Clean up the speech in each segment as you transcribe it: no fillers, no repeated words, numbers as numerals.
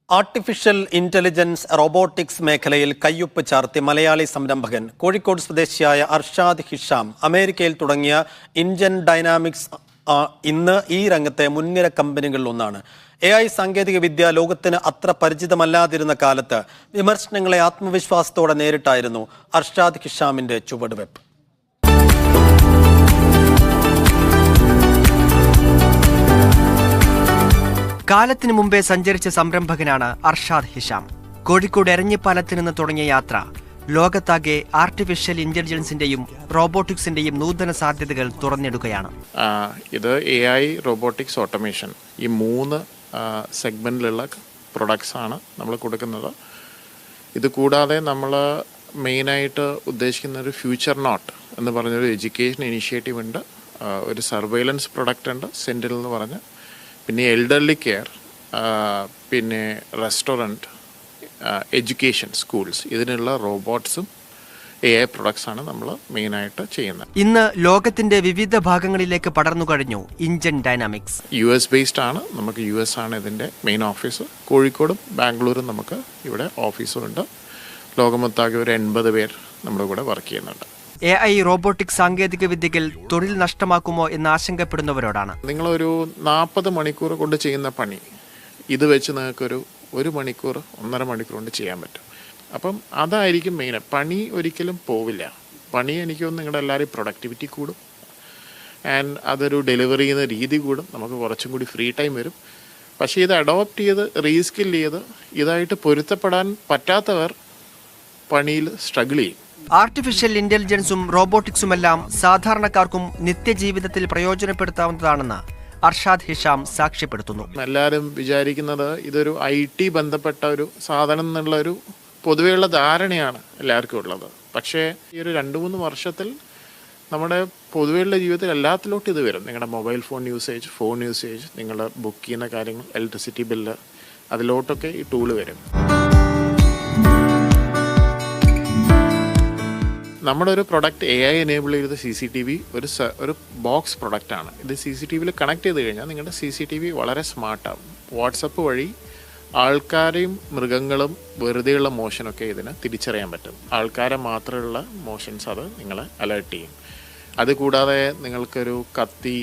Artificial intelligence robotics മേഖലയിൽ കയ്യൊപ്പ് ചാർത്തി മലയാളി സംരംഭകൻ കോഴിക്കോട് സ്വദേശിയായ അർഷാദ് ഹിഷാം അമേരിക്കയിൽ തുടങ്ങിയ ഇൻജൻ ഡൈനാമിക്സ് ഇന്ന് ഈ രംഗത്തെ മുൻനിര കമ്പനികളിൽ ഒന്നാണ്. AI സാങ്കേതിക വിദ്യ ലോകത്തിന് അത്ര പരിചിതമല്ലാതിരുന്ന കാലത്ത് വിമർശനങ്ങളെ ആത്മവിശ്വാസത്തോടെ നേരിട്ടായിരുന്നു അർഷാദ് ഹിഷാമിന്റെ ചുവടുവെപ്പ്. കാലത്തിനു മുമ്പേ സഞ്ചരിച്ച സംരംഭകനാണ് അർഷാദ് ഹിഷാം. കോഴിക്കോട് എരഞ്ഞിപ്പാലത്ത് നിന്ന് തുടങ്ങിയ യാത്ര ലോകത്താകെ ആർട്ടിഫിഷ്യൽ ഇന്റലിജൻസിന്റെയും റോബോട്ടിക്സിന്റെയും നൂതന സാധ്യതകൾ തുറന്നിടുകയാണ്. ഇത് AI, റോബോട്ടിക്സ്, ഓട്ടോമേഷൻ ഈ 3 സെഗ്മെന്റിലുള്ള പ്രൊഡക്ട്സ് ആണ് നമ്മൾ കൊടുക്കുന്നത്. ഇത് കൂടാതെ നമ്മൾ മെയിനായിട്ട് ഉദ്ദേശിക്കുന്ന ഒരു ഫ്യൂച്ചർ നോട്ട് എന്ന് പറഞ്ഞൊരു എഡ്യൂക്കേഷൻ ഇനീഷ്യേറ്റീവ് ഉണ്ട്, ഒരു സർവൈലൻസ് പ്രൊഡക്റ്റ് ഉണ്ട് സെന്റിനൽ എന്ന് പറഞ്ഞ്, പിന്നെ എൽഡർലി കെയർ, പിന്നെ റെസ്റ്റോറൻറ്റ്, എഡ്യൂക്കേഷൻ, സ്കൂൾസ്, ഇതിനുള്ള റോബോട്ട്സും AI പ്രൊഡക്ട്സ് ആണ് നമ്മൾ മെയിനായിട്ട് ചെയ്യുന്നത്. ഇന്ന് ലോകത്തിന്റെ വിവിധ ഭാഗങ്ങളിലേക്ക് പടർന്നു കഴിഞ്ഞു ഇൻജൻ ഡൈനാമിക്സ്. US ബേസ്ഡ് ആണ്, നമുക്ക് US ആണ് ഇതിൻ്റെ മെയിൻ ഓഫീസ്. കോഴിക്കോടും ബാംഗ്ലൂരും നമുക്ക് ഇവിടെ ഓഫീസുണ്ട്. ലോകമൊട്ടാകെ ഒരു 80 പേർ നമ്മുടെ കൂടെ വർക്ക് ചെയ്യുന്നുണ്ട്. AI റോബോട്ടിക്സ് സാങ്കേതിക വിദ്യകൾ തൊഴിൽ നഷ്ടമാക്കുമോ എന്ന് ആശങ്കപ്പെടുന്നവരോടാണ്. നിങ്ങളൊരു 40 മണിക്കൂർ കൊണ്ട് ചെയ്യുന്ന പണി ഇത് വെച്ച് നിങ്ങൾക്കൊരു 1 മണിക്കൂർ 1.5 മണിക്കൂർ കൊണ്ട് ചെയ്യാൻ പറ്റും. അപ്പം അതായിരിക്കും മെയിൻ. പണി ഒരിക്കലും പോവില്ല. പണി എനിക്ക് തോന്നുന്നു നിങ്ങളുടെ എല്ലാവരും പ്രൊഡക്ടിവിറ്റി കൂടും, ആൻഡ് അതൊരു ഡെലിവറി ചെയ്യുന്ന രീതി കൂടും, നമുക്ക് കുറച്ചും കൂടി ഫ്രീ ടൈം വരും. പക്ഷേ ഇത് അഡോപ്റ്റ് ചെയ്ത് റീസ്കിൽ ചെയ്ത് ഇതായിട്ട് പൊരുത്തപ്പെടാൻ പറ്റാത്തവർ പണിയിൽ സ്ട്രഗിൾ ചെയ്യും. ആർട്ടിഫിഷ്യൽ ഇന്റലിജൻസും റോബോട്ടിക്സുമെല്ലാം സാധാരണക്കാർക്കും നിത്യജീവിതത്തിൽ പ്രയോജനപ്പെടുത്താവുന്നതാണെന്ന് അർഷാദ് ഹിഷാം സാക്ഷ്യപ്പെടുത്തുന്നു. എല്ലാവരും വിചാരിക്കുന്നത് ഇതൊരു IT ബന്ധപ്പെട്ട ഒരു സാധനം എന്നുള്ളൊരു പൊതുവെയുള്ള ധാരണയാണ് എല്ലാവർക്കും ഉള്ളത്. പക്ഷേ ഈ ഒരു 2-3 വർഷത്തിൽ നമ്മുടെ പൊതുവെയുള്ള ജീവിതത്തിൽ എല്ലാത്തിലോട്ടും ഇത് വരും. നിങ്ങളുടെ മൊബൈൽ ഫോൺ യൂസേജ്, നിങ്ങൾ ബുക്ക് ചെയ്യുന്ന കാര്യങ്ങൾ, ഇലക്ട്രിസിറ്റി ബില്ല്, അതിലോട്ടൊക്കെ ഈ ടൂള് വരും. നമ്മുടെ ഒരു പ്രൊഡക്റ്റ് AI എനേബിൾ ചെയ്ത CCTV ഒരു ബോക്സ് പ്രൊഡക്റ്റാണ്. ഇത് CCTVയിൽ കണക്ട് ചെയ്ത് കഴിഞ്ഞാൽ നിങ്ങളുടെ CCTV വളരെ സ്മാർട്ടാവും. വാട്സപ്പ് വഴി ആൾക്കാരെയും മൃഗങ്ങളും വെറുതെയുള്ള മോഷനൊക്കെ ഇതിന് തിരിച്ചറിയാൻ പറ്റും. ആൾക്കാരെ മാത്രമുള്ള മോഷൻസ് അത് നിങ്ങളെ അലേർട്ട് ചെയ്യും. അതുകൂടാതെ നിങ്ങൾക്കൊരു കത്തി,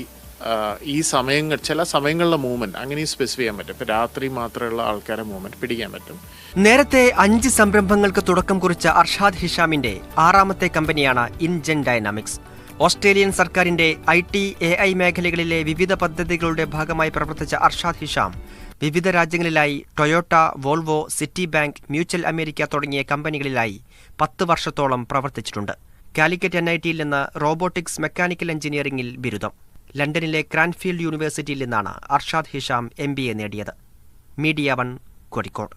ഈ സമയങ്ങൾ, ചില സമയങ്ങളിലെ മൂവ്മെന്റ് അങ്ങനെ സ്പെസിഫൈ ചെയ്യാൻ പറ്റും. ഇപ്പം രാത്രി മാത്രമുള്ള ആൾക്കാരെ മൂവ്മെന്റ് പിടിക്കാൻ പറ്റും. നേരത്തെ 5 സംരംഭങ്ങൾക്ക് തുടക്കം കുറിച്ച അർഷാദ് ഹിഷാമിന്റെ 6ാമത്തെ കമ്പനിയാണ് ഇൻജൻ ഡൈനാമിക്സ്. ഓസ്ട്രേലിയൻ സർക്കാരിന്റെ IT, AI മേഖലകളിലെ വിവിധ പദ്ധതികളുടെ ഭാഗമായി പ്രവർത്തിച്ച അർഷാദ് ഹിഷാം വിവിധ രാജ്യങ്ങളിലായി Toyota, Volvo, Citibank, mutual America തുടങ്ങിയ കമ്പനികളിലായി 10 വർഷത്തോളം പ്രവർത്തിച്ചിട്ടുണ്ട്. കാലിക്കറ്റ് NITയിൽ നിന്ന് റോബോട്ടിക്സ് മെക്കാനിക്കൽ എഞ്ചിനീയറിംഗിൽ ബിരുദം. ലണ്ടനിലെ ക്രാൻഫീൽഡ് യൂണിവേഴ്സിറ്റിയിൽ നിന്നാണ് അർഷാദ് ഹിഷാം MBA നേടിയത്. മീഡിയ 1 കോഴിക്കോട്.